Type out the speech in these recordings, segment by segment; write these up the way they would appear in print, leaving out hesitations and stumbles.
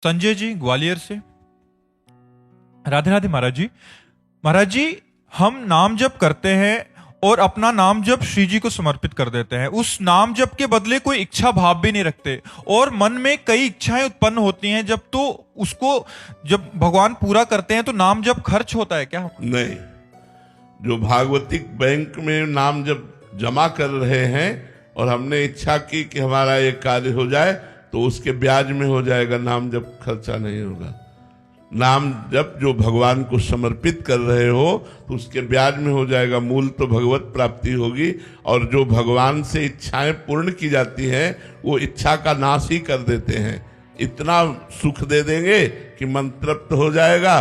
संजय जी ग्वालियर से। राधे राधे महाराज जी। महाराज जी, हम नाम जप करते हैं और अपना नाम जप श्री जी को समर्पित कर देते हैं। उस नाम जप के बदले कोई इच्छा भाव भी नहीं रखते और मन में कई इच्छाएं उत्पन्न होती हैं। जब तो उसको जब भगवान पूरा करते हैं तो नाम जप खर्च होता है क्या? नहीं, जो भागवतिक बैंक में नाम जब जमा कर रहे हैं और हमने इच्छा की कि हमारा ये कार्य हो जाए तो उसके ब्याज में हो जाएगा, नाम जब खर्चा नहीं होगा। नाम जब जो भगवान को समर्पित कर रहे हो तो उसके ब्याज में हो जाएगा, मूल तो भगवत प्राप्ति होगी। और जो भगवान से इच्छाएं पूर्ण की जाती हैं वो इच्छा का नाश ही कर देते हैं। इतना सुख दे देंगे कि मन तृप्त हो जाएगा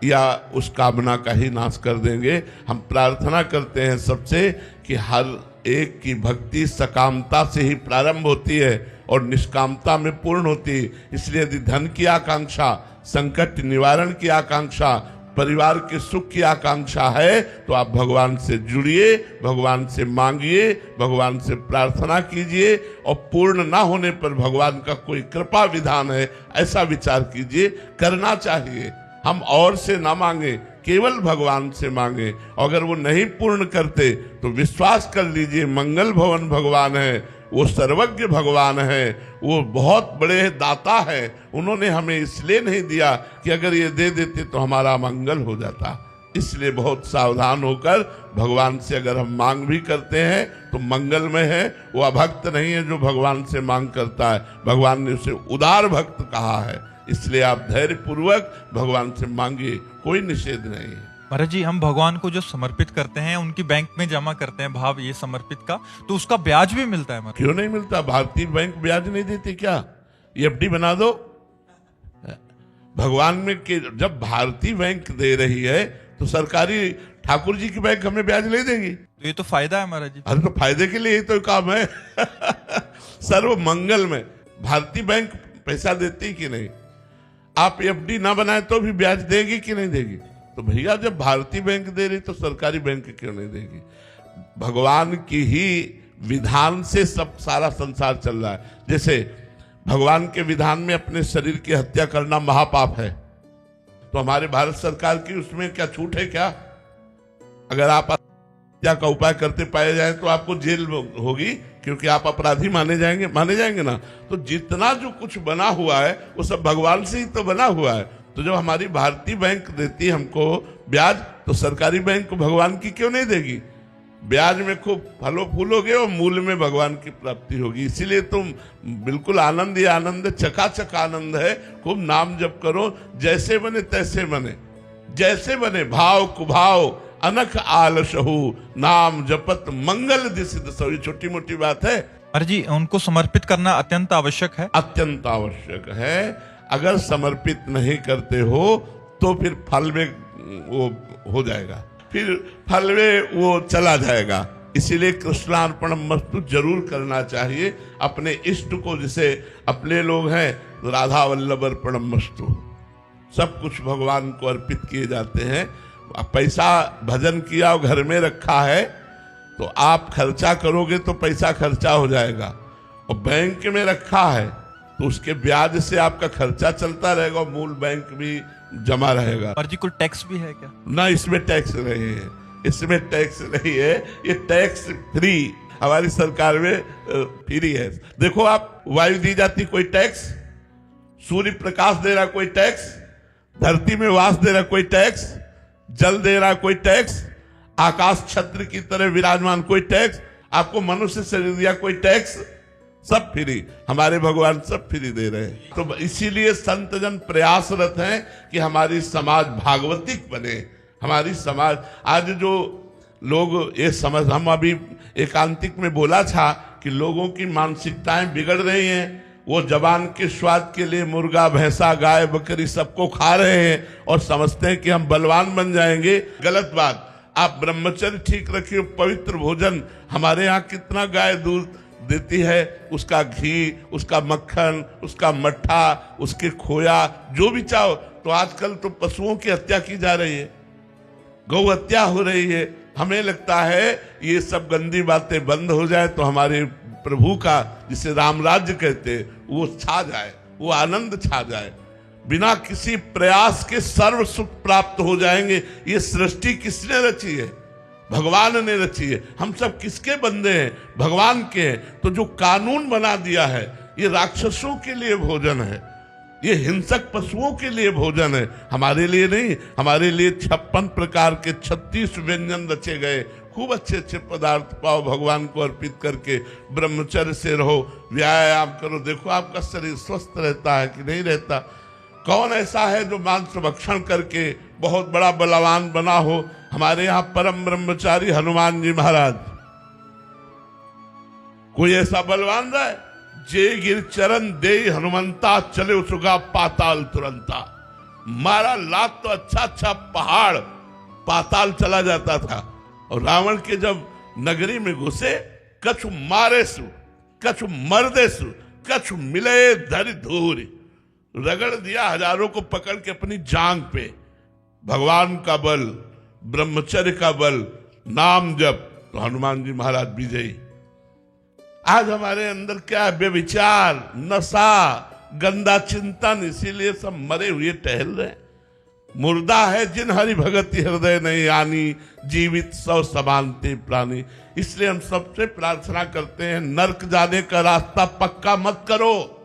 या उस कामना का ही नाश कर देंगे। हम प्रार्थना करते हैं सबसे कि हर एक की भक्ति सकामता से ही प्रारंभ होती है और निष्कामता में पूर्ण होती है। इसलिए यदि धन की आकांक्षा, संकट निवारण की आकांक्षा, परिवार के सुख की आकांक्षा है तो आप भगवान से जुड़िए, भगवान से मांगिए, भगवान से प्रार्थना कीजिए और पूर्ण ना होने पर भगवान का कोई कृपा विधान है ऐसा विचार कीजिए। करना चाहिए, हम और से ना मांगे, केवल भगवान से मांगे। अगर वो नहीं पूर्ण करते तो विश्वास कर लीजिए मंगल भवन भगवान है, वो सर्वज्ञ भगवान है, वो बहुत बड़े दाता है। उन्होंने हमें इसलिए नहीं दिया कि अगर ये दे देते तो हमारा मंगल हो जाता। इसलिए बहुत सावधान होकर भगवान से अगर हम मांग भी करते हैं तो मंगलमय है। वो अभक्त नहीं है जो भगवान से मांग करता है, भगवान ने उसे उदार भक्त कहा है। इसलिए आप धैर्य पूर्वक भगवान से मांगिए, कोई निषेध नहीं है। महाराज जी, हम भगवान को जो समर्पित करते हैं उनकी बैंक में जमा करते हैं भाव ये समर्पित का, तो उसका ब्याज भी मिलता है? क्यों नहीं मिलता? भारतीय बैंक ब्याज नहीं देती क्या? एफडी बना दो भगवान में के। जब भारतीय बैंक दे रही है तो सरकारी ठाकुर जी की बैंक हमें ब्याज नहीं देगी? तो ये तो फायदा है महाराज जी। अरे तो फायदे के लिए ही तो काम है। सर्व मंगल में भारतीय बैंक पैसा देती कि नहीं? आप एफडी ना बनाए तो भी ब्याज देगी कि नहीं देगी? तो भैया जब भारतीय बैंक दे रही तो सरकारी बैंक क्यों नहीं देगी? भगवान की ही विधान से सब सारा संसार चल रहा है। जैसे भगवान के विधान में अपने शरीर की हत्या करना महापाप है, तो हमारे भारत सरकार की उसमें क्या छूट है क्या? अगर आप हत्या का उपाय करते पाए जाए तो आपको जेल होगी, क्योंकि आप अपराधी माने जाएंगे ना। तो जितना जो कुछ बना हुआ है वो सब भगवान से ही तो बना हुआ है। तो जब हमारी भारतीय बैंक देती है हमको ब्याज, तो सरकारी बैंक को भगवान की क्यों नहीं देगी? ब्याज में खूब फलो फूलोगे और मूल में भगवान की प्राप्ति होगी। इसीलिए तुम बिल्कुल आनंद ही आनंद, चकाचक आनंद है। खूब नाम जप करो, जैसे बने तैसे बने, जैसे बने भाव कुभाव अनख आलसहु, नाम जपत मंगल दिसिद सो। छोटी मोटी बात है। अरे जी, उनको समर्पित करना अत्यंत आवश्यक है। अत्यंत आवश्यक है। अगर समर्पित नहीं करते हो तो फिर फल में वो हो जाएगा, फिर फल में वो चला जाएगा। इसीलिए कृष्णार्पणमस्तु जरूर करना चाहिए अपने इष्ट को। जैसे अपने लोग हैं तो राधा वल्लभ अर्पणमस्तु, सब कुछ भगवान को अर्पित किए जाते हैं। पैसा भजन किया और घर में रखा है तो आप खर्चा करोगे तो पैसा खर्चा हो जाएगा, और बैंक में रखा है तो उसके ब्याज से आपका खर्चा चलता रहेगा और मूल बैंक भी जमा रहेगा। पर जी, कोई टैक्स भी है क्या? ना, इसमें टैक्स नहीं है, इसमें टैक्स नहीं है। ये टैक्स फ्री हमारी सरकार में फ्री है। देखो, आप वायु दी जाती कोई टैक्स, सूर्य प्रकाश दे रहा कोई टैक्स, धरती में वास दे रहा कोई टैक्स, जल दे रहा कोई टैक्स, आकाश छत्र की तरह विराजमान कोई टैक्स, आपको मनुष्य शरीर दिया कोई टैक्स, सब फ्री। हमारे भगवान सब फ्री दे रहे हैं। तो इसीलिए संत जन प्रयासरत हैं कि हमारी समाज भागवतिक बने। हमारी समाज आज जो लोग ये समझ, हम अभी एकांतिक में बोला था कि लोगों की मानसिकताएं बिगड़ रही हैं। वो जबान के स्वाद के लिए मुर्गा, भैंसा, गाय, बकरी सबको खा रहे हैं और समझते हैं कि हम बलवान बन जाएंगे। गलत बात। आप ब्रह्मचर्य ठीक रखिए, पवित्र भोजन। हमारे यहाँ कितना गाय दूध देती है, उसका घी, उसका मक्खन, उसका मट्ठा, उसके खोया, जो भी चाहो। तो आजकल तो पशुओं की हत्या की जा रही है, गौ हत्या हो रही है। हमें लगता है ये सब गंदी बातें बंद हो जाए तो हमारे प्रभु का, जिसे राम राज्य कहते हैं, वो छा जाए, वो आनंद छा जाए। बिना किसी प्रयास के सर्व सुख प्राप्त हो जाएंगे। ये सृष्टि किसने रची है? भगवान ने रची है। हम सब किसके बंदे हैं? भगवान के हैं। तो जो कानून बना दिया है, ये राक्षसों के लिए भोजन है, ये हिंसक पशुओं के लिए भोजन है, हमारे लिए नहीं। हमारे लिए 56 प्रकार के 36 व्यंजन रचे गए। खूब अच्छे अच्छे पदार्थ पाओ, भगवान को अर्पित करके ब्रह्मचर्य से रहो, व्यायाम करो। देखो आपका शरीर स्वस्थ रहता है कि नहीं रहता। कौन ऐसा है जो मांस भक्षण करके बहुत बड़ा बलवान बना हो? हमारे यहाँ परम ब्रह्मचारी हनुमान जी महाराज, कोई ऐसा बलवान रहा है? जे गिर चरण दे हनुमंता, चले उसका पाताल तुरंता। मारा लात तो अच्छा अच्छा पहाड़ पाताल चला जाता था। और रावण के जब नगरी में घुसे, कछु मारे सु, कछु मर्दे सु, कछु मिले धरि धूरी, रगड़ दिया हजारों को पकड़ के अपनी जांग पे। भगवान का बल, ब्रह्मचर्य का बल, नाम जप, तो हनुमान जी महाराज विजयी। आज हमारे अंदर क्या है? व्यभिचार, नशा, गंदा चिंतन, इसीलिए सब मरे हुए टहल रहे। मुर्दा है जिन हरि भगति हृदय नहीं आनी, जीवित सौ समानते प्राणी। इसलिए हम सबसे प्रार्थना करते हैं, नरक जाने का रास्ता पक्का मत करो,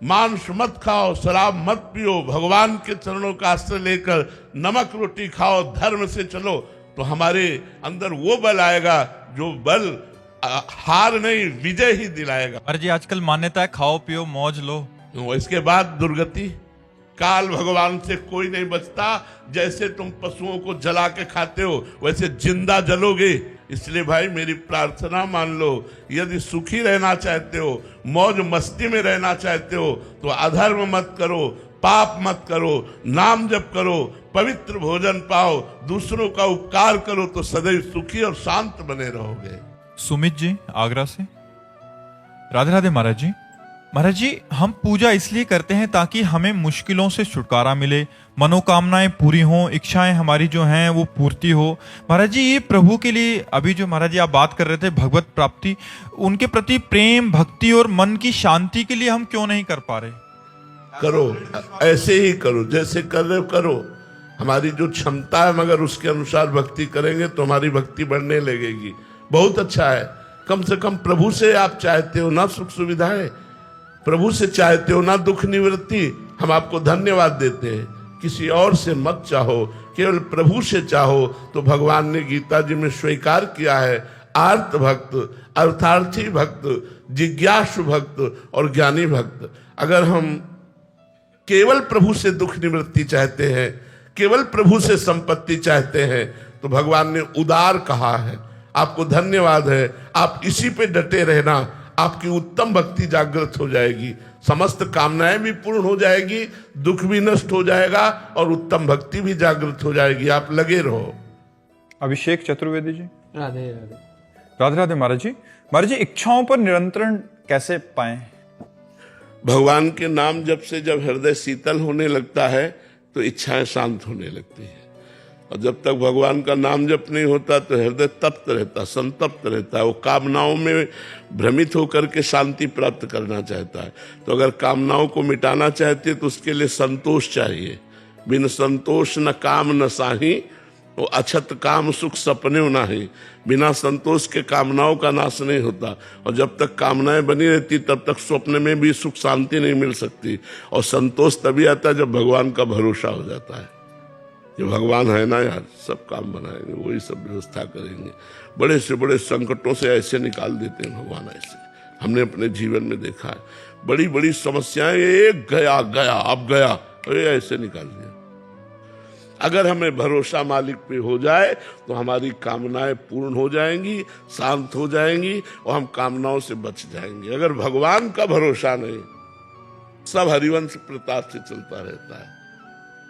मांस मत खाओ, शराब मत पियो, भगवान के चरणों का आश्रय लेकर नमक रोटी खाओ, धर्म से चलो, तो हमारे अंदर वो बल आएगा जो बल हार नहीं विजय ही दिलाएगा। महाराज जी आजकल मान्यता है खाओ पियो मौज लो, इसके बाद दुर्गति। काल भगवान से कोई नहीं बचता। जैसे तुम पशुओं को जला के खाते हो, वैसे जिंदा जलोगे। इसलिए भाई मेरी प्रार्थना मान लो, यदि सुखी रहना चाहते हो, मौज मस्ती में रहना चाहते हो, तो अधर्म मत करो, पाप मत करो, नाम जप करो, पवित्र भोजन पाओ, दूसरों का उपकार करो, तो सदैव सुखी और शांत बने रहोगे। सुमित जी आगरा से, राधे राधे महाराज जी। महाराज जी हम पूजा इसलिए करते हैं ताकि हमें मुश्किलों से छुटकारा मिले, मनोकामनाएं पूरी हों, इच्छाएं हमारी जो हैं वो पूर्ति हो। महाराज जी ये प्रभु के लिए, अभी जो महाराज जी आप बात कर रहे थे भगवत प्राप्ति, उनके प्रति प्रेम भक्ति और मन की शांति के लिए हम क्यों नहीं कर पा रहे? करो, ऐसे ही करो जैसे कर रहे हो करो। हमारी जो क्षमता है, मगर उसके अनुसार भक्ति करेंगे तो हमारी भक्ति बढ़ने लगेगी। बहुत अच्छा है। कम से कम प्रभु से आप चाहते हो ना सुख सुविधाएं, प्रभु से चाहते हो ना दुख निवृत्ति। हम आपको धन्यवाद देते हैं। किसी और से मत चाहो, केवल प्रभु से चाहो। तो भगवान ने गीता जी में स्वीकार किया है, आर्त भक्त, अर्थार्थी भक्त, जिज्ञासु भक्त और ज्ञानी भक्त। अगर हम केवल प्रभु से दुख निवृत्ति चाहते हैं, केवल प्रभु से संपत्ति चाहते हैं, तो भगवान ने उदार कहा है। आपको धन्यवाद है, आप इसी पे डटे रहना, आपकी उत्तम भक्ति जागृत हो जाएगी, समस्त कामनाएं भी पूर्ण हो जाएगी, दुख भी नष्ट हो जाएगा और उत्तम भक्ति भी जागृत हो जाएगी। आप लगे रहो। अभिषेक चतुर्वेदी जी, राधे राधे। राधे राधे महाराज जी। महाराज जी इच्छाओं पर नियंत्रण कैसे पाएं? भगवान के नाम जप से जब हृदय शीतल होने लगता है तो इच्छाएं शांत होने लगती है। और जब तक भगवान का नाम जप नहीं होता तो हृदय तप्त रहता, संतप्त रहता है। वो कामनाओं में भ्रमित होकर के शांति प्राप्त करना चाहता है। तो अगर कामनाओं को मिटाना चाहते तो उसके लिए संतोष चाहिए। बिन संतोष न काम न साही, वो अछत काम सुख सपने नाही। बिना संतोष के कामनाओं का नाश नहीं होता। और जब तक कामनाएं बनी रहती तब तक स्वप्न में भी सुख शांति नहीं मिल सकती। और संतोष तभी आता है जब भगवान का भरोसा हो जाता है, जो भगवान है ना यार, सब काम बनाएंगे, वही सब व्यवस्था करेंगे। बड़े से बड़े संकटों से ऐसे निकाल देते हैं भगवान। ऐसे हमने अपने जीवन में देखा है। बड़ी बड़ी समस्याएं, एक गया गया अब गया, ऐसे निकाल दिया। अगर हमें भरोसा मालिक पे हो जाए तो हमारी कामनाएं पूर्ण हो जाएंगी, शांत हो जाएंगी और हम कामनाओं से बच जाएंगे। अगर भगवान का भरोसा नहीं, सब हरिवंश प्रताप से चलता रहता है।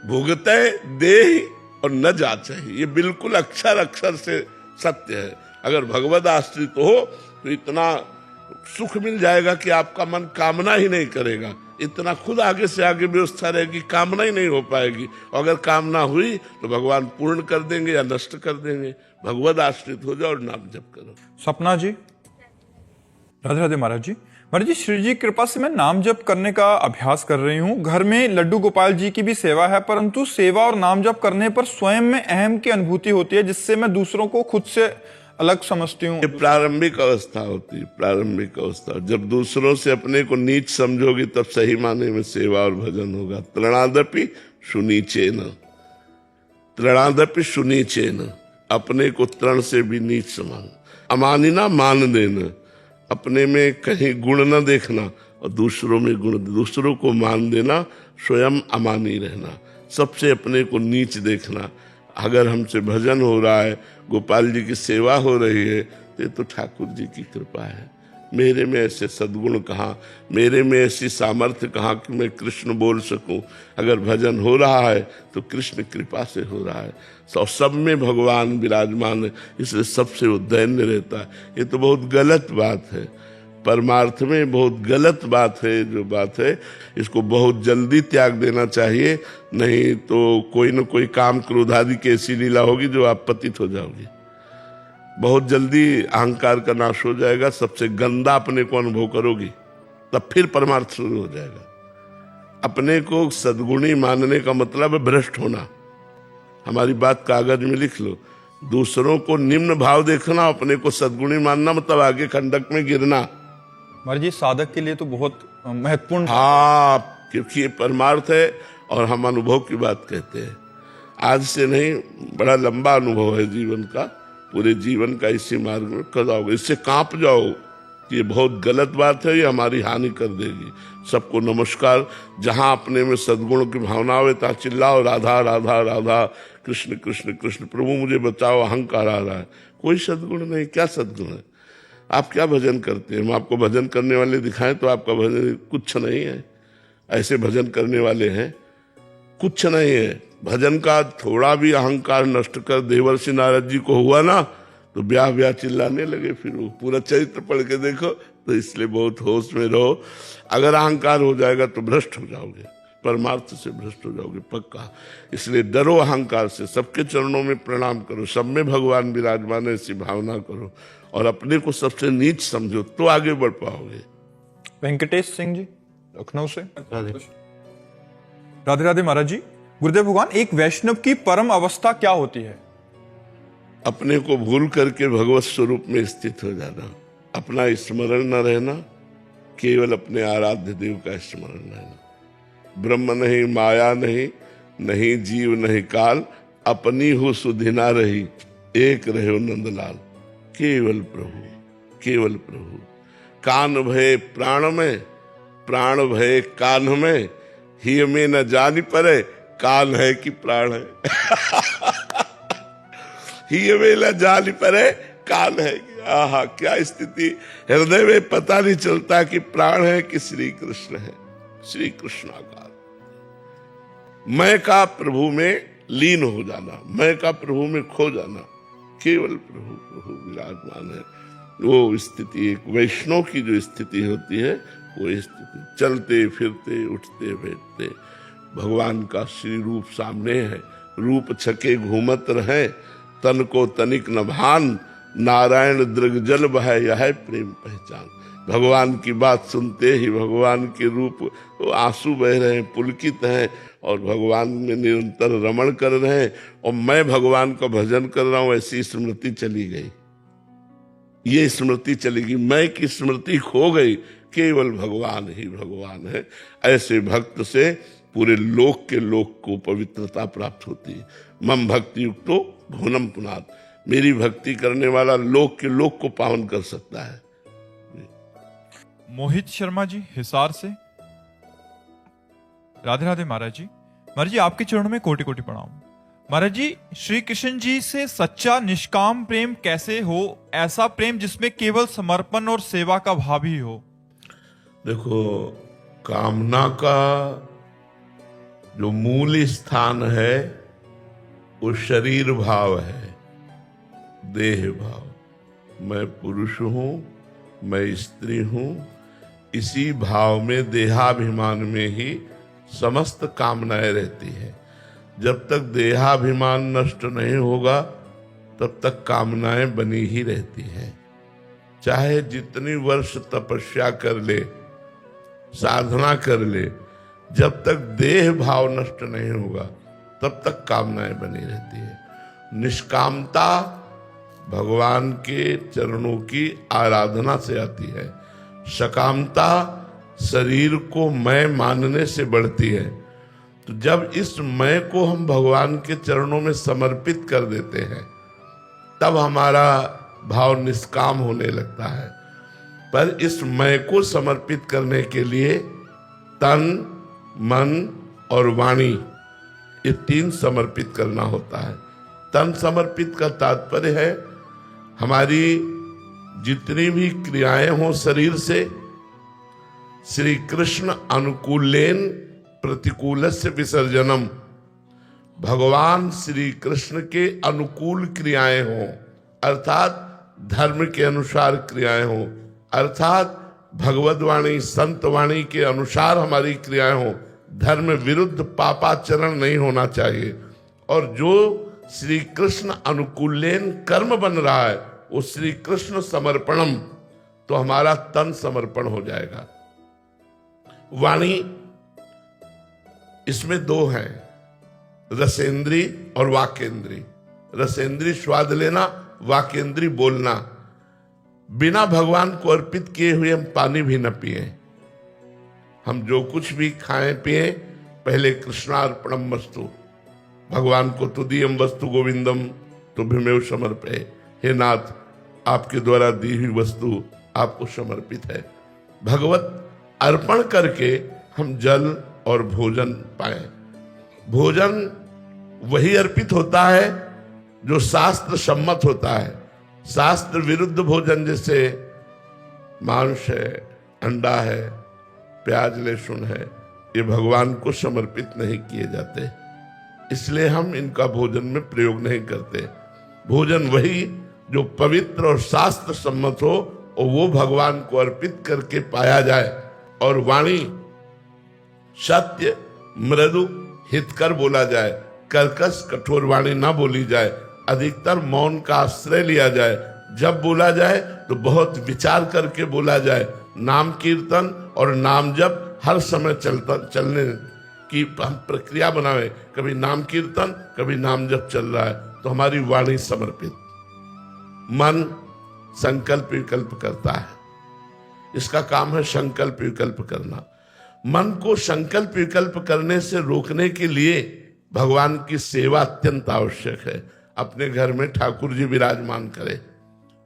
भुगते दे और न जाचे, ये बिल्कुल अक्षर अक्षर से सत्य है। अगर भगवद आश्रित हो तो इतना सुख मिल जाएगा कि आपका मन कामना ही नहीं करेगा। इतना खुद आगे से आगे व्यवस्था रहेगी, कामना ही नहीं हो पाएगी। और अगर कामना हुई तो भगवान पूर्ण कर देंगे या नष्ट कर देंगे। भगवद आश्रित हो जाओ और नाम जप करो। सपना जी, राधे राधे महाराज जी। महाराज जी, श्री जी कृपा से मैं नाम जप करने का अभ्यास कर रही हूँ। घर में लड्डू गोपाल जी की भी सेवा है, परंतु सेवा और नाम जप करने पर स्वयं में अहम की अनुभूति होती है, जिससे मैं दूसरों को खुद से अलग समझती हूँ। ये प्रारंभिक अवस्था होती है, प्रारंभिक अवस्था। जब दूसरों से अपने को नीच समझोगी तब सही माने में सेवा और भजन होगा। तृणादपि सुनीचेन, तृणादपि सुनीचेन, अपने को तृण से भी नीच समान। अमानिना मान देना, अपने में कहीं गुण न देखना और दूसरों में गुण, दूसरों को मान देना, स्वयं अमानी रहना, सबसे अपने को नीच देखना। अगर हमसे भजन हो रहा है, गोपाल जी की सेवा हो रही है, तो ठाकुर जी की कृपा है। मेरे में ऐसे सद्गुण कहाँ, मेरे में ऐसी सामर्थ्य कहाँ कि मैं कृष्ण बोल सकूं। अगर भजन हो रहा है तो कृष्ण कृपा से हो रहा है, सब में भगवान विराजमान है, इसलिए सबसे वो दैन्य रहता है। ये तो बहुत गलत बात है, परमार्थ में बहुत गलत बात है। जो बात है इसको बहुत जल्दी त्याग देना चाहिए, नहीं तो कोई न कोई काम क्रोध आदि की ऐसी लीला होगी जो आप पतित हो जाओगी। बहुत जल्दी अहंकार का नाश हो जाएगा, सबसे गंदा अपने को अनुभव करोगी, तब फिर परमार्थ शुरू हो जाएगा। अपने को सद्गुणी मानने का मतलब है भ्रष्ट होना। हमारी बात कागज में लिख लो, दूसरों को निम्न भाव देखना, अपने को सद्गुणी मानना मतलब आगे खंडक में गिरना। महाराज जी, साधक के लिए तो बहुत महत्वपूर्ण। हाँ, क्योंकि ये परमार्थ है और हम अनुभव की बात कहते हैं। आज से नहीं, बड़ा लंबा अनुभव है जीवन का, पूरे जीवन का इसी मार्ग में कर जाओगे, इससे कांप जाओ कि ये बहुत गलत बात है, ये हमारी हानि कर देगी। सबको नमस्कार। जहां अपने में सद्गुण की भावना हो तहां चिल्लाओ राधा राधा राधा, कृष्ण कृष्ण कृष्ण, प्रभु मुझे बचाओ, अहंकार आ रहा है। कोई सद्गुण नहीं। क्या सद्गुण है? आप क्या भजन करते हैं? हम आपको भजन करने वाले दिखाएं तो आपका भजन कुछ नहीं है। ऐसे भजन करने वाले हैं, कुछ नहीं है। भजन का थोड़ा भी अहंकार नष्ट कर देवर्षि नारद जी को हुआ ना, तो ब्याह ब्याह चिल्लाने लगे। फिर वो पूरा चरित्र पढ़ के देखो, तो इसलिए बहुत होश में रहो। अगर अहंकार हो जाएगा तो भ्रष्ट हो जाओगे, परमार्थ से भ्रष्ट हो जाओगे पक्का। इसलिए डरो अहंकार से, सबके चरणों में प्रणाम करो, सब में भगवान विराजमान है ऐसी भावना करो, और अपने को सबसे नीच समझो, तो आगे बढ़ पाओगे। वेंकटेश सिंह जी, लखनऊ से। राधे राधे महाराज जी। गुरुदेव भगवान, एक वैष्णव की परम अवस्था क्या होती है? अपने को भूल करके भगवत स्वरूप में स्थित हो जाना, अपना स्मरण न रहना, केवल अपने आराध्य देव का स्मरण रहना। ब्रह्म नहीं, माया नहीं, नहीं जीव नहीं काल, अपनी हो सुधिना रही, एक रहो नंदलाल। केवल प्रभु, केवल प्रभु। कान भय प्राण में, प्राण भय कान में, ही में न जानी परे, कान है कि प्राण है। ही में न जानी परे, कान है कि, आहा क्या स्थिति। हृदय में पता नहीं चलता कि प्राण है कि श्री कृष्ण है। श्री कृष्णाकार मैं का प्रभु में लीन हो जाना, मैं का प्रभु में खो जाना, केवल प्रभु प्रभु विराजमान है। वो स्थिति एक वैष्णव की जो स्थिति होती है, वो स्थिति चलते फिरते उठते बैठते भगवान का श्री रूप सामने है। रूप छके घूमत रहे, तन को तनिक न भान, नारायण दृग जल बहे यह प्रेम पहचान। भगवान की बात सुनते ही भगवान के रूप, आंसू बह रहे हैं, पुलकित हैं और भगवान में निरंतर रमण कर रहे हैं, और मैं भगवान का भजन कर रहा हूं, ऐसी स्मृति चली गई। ये स्मृति चलेगी, मैं की स्मृति खो गई, केवल भगवान ही भगवान है। ऐसे भक्त से पूरे लोक के लोक को पवित्रता प्राप्त होती है। मम भक्ति युक्तो भुवनम पुनात्, मेरी भक्ति करने वाला लोक के लोक को पावन कर सकता है। मोहित शर्मा जी, हिसार से। राधे राधे महाराज जी। महाराज जी, आपके चरणों में कोटि कोटि प्रणाम। महाराज जी, श्री कृष्ण जी से सच्चा निष्काम प्रेम कैसे हो? ऐसा प्रेम जिसमें केवल समर्पण और सेवा का भाव ही हो। देखो, कामना का जो मूल स्थान है वो शरीर भाव है, देह भाव। मैं पुरुष हूं, मैं स्त्री हूं, इसी भाव में, देहाभिमान में ही समस्त कामनाएं रहती है। जब तक देहाभिमान नष्ट नहीं होगा तब तक कामनाएं बनी ही रहती हैं। चाहे जितनी वर्ष तपस्या कर ले, साधना कर ले, जब तक देह भाव नष्ट नहीं होगा तब तक कामनाएं बनी रहती है। निष्कामता भगवान के चरणों की आराधना से आती है, सकामता शरीर को मैं मानने से बढ़ती है। तो जब इस मैं को हम भगवान के चरणों में समर्पित कर देते हैं तब हमारा भाव निष्काम होने लगता है। पर इस मैं को समर्पित करने के लिए तन, मन और वाणी, ये तीन समर्पित करना होता है। तन समर्पित का तात्पर्य है हमारी जितनी भी क्रियाएं हों शरीर से, श्री कृष्ण अनुकूलेन प्रतिकूलस्य विसर्जनम, भगवान श्री कृष्ण के अनुकूल क्रियाएं हों, अर्थात धर्म के अनुसार क्रियाएं हों, अर्थात भगवद्वाणी संतवाणी के अनुसार हमारी क्रियाएं हों, धर्म विरुद्ध पापाचरण नहीं होना चाहिए। और जो श्री कृष्ण अनुकूलेन कर्म बन रहा है वो श्री कृष्ण समर्पणम, तो हमारा तन समर्पण हो जाएगा। वाणी इसमें दो हैं, रसेंद्री और वाकेंद्री। रसेंद्री स्वाद लेना, वाकेंद्री बोलना। बिना भगवान को अर्पित किए हुए हम पानी भी न पिए, हम जो कुछ भी खाएं पिए पहले कृष्णार्पणम वस्तु, भगवान को तुदीयम वस्तु गोविंदम तुभ्यमेव समर्पये। हे नाथ, आपके द्वारा दी हुई वस्तु आपको समर्पित है। भगवत अर्पण करके हम जल और भोजन पाए। भोजन वही अर्पित होता है जो शास्त्र सम्मत होता है। शास्त्र विरुद्ध भोजन जैसे मांस है, अंडा है, प्याज लहसुन है, ये भगवान को समर्पित नहीं किए जाते, इसलिए हम इनका भोजन में प्रयोग नहीं करते। भोजन वही जो पवित्र और शास्त्र सम्मत हो और वो भगवान को अर्पित करके पाया जाए। और वाणी सत्य, मृदु, हितकर बोला जाए, कर्कश कठोर वाणी ना बोली जाए, अधिकतर मौन का आश्रय लिया जाए। जब बोला जाए तो बहुत विचार करके बोला जाए। नाम कीर्तन और नाम जप हर समय चलने की हम प्रक्रिया बनावे। कभी नाम कीर्तन, कभी नाम जप चल रहा है तो हमारी वाणी समर्पित। मन संकल्प विकल्प करता है, इसका काम है संकल्प विकल्प करना। मन को संकल्प विकल्प करने से रोकने के लिए भगवान की सेवा अत्यंत आवश्यक है। अपने घर में ठाकुर जी विराजमान करें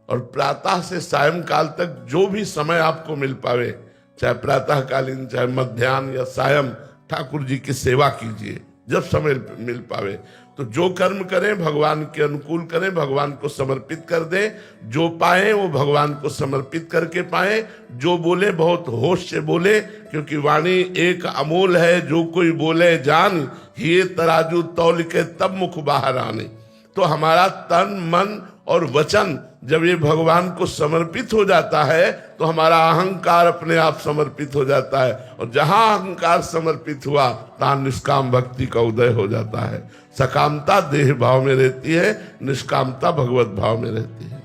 और प्रातः से सायंकाल तक जो भी समय आपको मिल पावे, चाहे प्रातःकालीन, चाहे मध्याह्न या सायं, ठाकुर जी की सेवा कीजिए जब समय मिल पावे। तो जो कर्म करें भगवान के अनुकूल करें, भगवान को समर्पित कर दें। जो पाए वो भगवान को समर्पित करके पाए। जो बोले बहुत होश से बोले, क्योंकि वाणी एक अमूल है, जो कोई बोले जान, ये तराजू तौल के तब मुख बाहर आने। तो हमारा तन, मन और वचन जब ये भगवान को समर्पित हो जाता है तो हमारा अहंकार अपने आप समर्पित हो जाता है। और जहां अहंकार समर्पित हुआ तहां निष्काम भक्ति का उदय हो जाता है। सकामता देह भाव में रहती है, निष्कामता भगवत भाव में रहती है।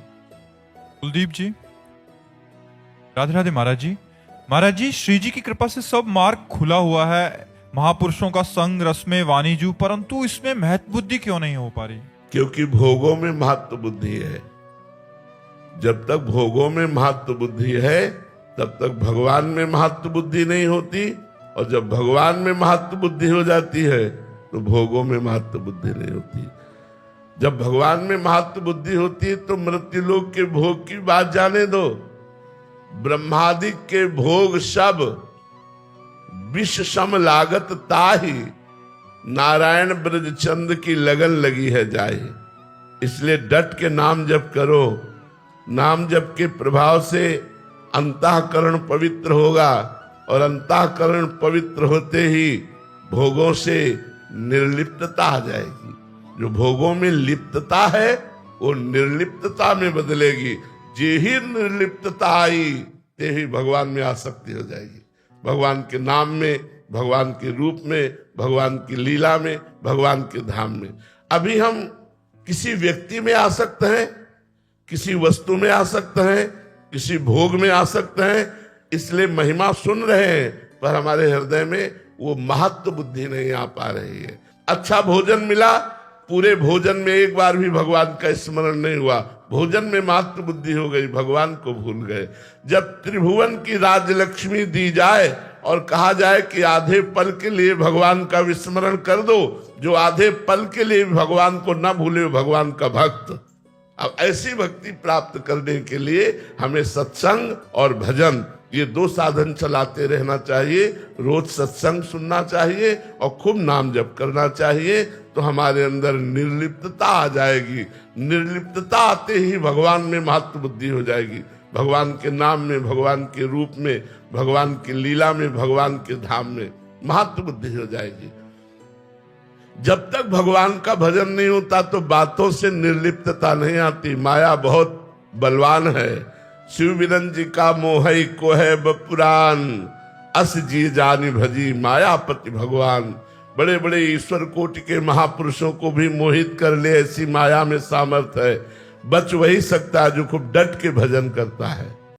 कुलदीप जी, राधे राधे महाराज जी। महाराज जी, श्री जी की कृपा से सब मार्ग खुला हुआ है, महापुरुषों का संग रस में वाणिजू, परंतु इसमें महत्व बुद्धि क्यों नहीं हो पा रही? क्योंकि भोगों में महत्व बुद्धि है। जब तक भोगों में महत्व बुद्धि है तब तक भगवान में महत्व बुद्धि नहीं होती, और जब भगवान में महत्व बुद्धि हो जाती है तो भोगों में महत्व बुद्धि नहीं होती। जब भगवान में महत्व बुद्धि होती है तो मृत्युलोक के भोग की बात जाने दो। ब्रह्मादिक के भोग सब विष सम लागत ताही, नारायण ब्रज चंद की लगन लगी है जाए। इसलिए डट के नाम जप करो। नाम जप के प्रभाव से अंतःकरण पवित्र होगा, और अंतःकरण पवित्र होते ही भोगों से निर्लिप्तता आ जाएगी। जो भोगों में लिप्तता है वो निर्लिप्तता में बदलेगी। जे ही निर्लिप्तता आई ते ही भगवान में आसक्ति हो जाएगी। भगवान के नाम में, भगवान के रूप में, भगवान की लीला में, भगवान के धाम में। अभी हम किसी व्यक्ति में आसक्त हैं, किसी वस्तु में आसक्त हैं, किसी भोग में आसक्त हैं, इसलिए महिमा सुन रहे हैं, पर हमारे हृदय में वो महत्व बुद्धि नहीं आ पा रही है। अच्छा भोजन मिला, पूरे भोजन में एक बार भी भगवान का स्मरण नहीं हुआ, भोजन में मात्र बुद्धि हो गई, भगवान को भूल गए। जब त्रिभुवन की राजलक्ष्मी दी जाए और कहा जाए कि आधे पल के लिए भगवान का विस्मरण कर दो, जो आधे पल के लिए भगवान को न भूले भगवान का भक्त। अब ऐसी भक्ति प्राप्त करने के लिए हमें सत्संग और भजन, ये दो साधन चलाते रहना चाहिए। रोज सत्संग सुनना चाहिए और खूब नाम जप करना चाहिए, तो हमारे अंदर निर्लिप्तता आ जाएगी। निर्लिप्तता आते ही भगवान में महत्व बुद्धि हो जाएगी, भगवान के नाम में, भगवान के रूप में, भगवान की लीला में, भगवान के धाम में महत्व बुद्धि हो जाएगी। जब तक भगवान का भजन नहीं होता तो बातों से निर्लिप्तता नहीं आती। माया बहुत बलवान है। शिव बिरन जी का मोहई को है बपुरान, अस जी जानी भजी मायापति भगवान। बड़े बड़े ईश्वर कोटि के महापुरुषों को भी मोहित कर ले, ऐसी माया में सामर्थ है। बच वही सकता है जो खूब डट के भजन करता है।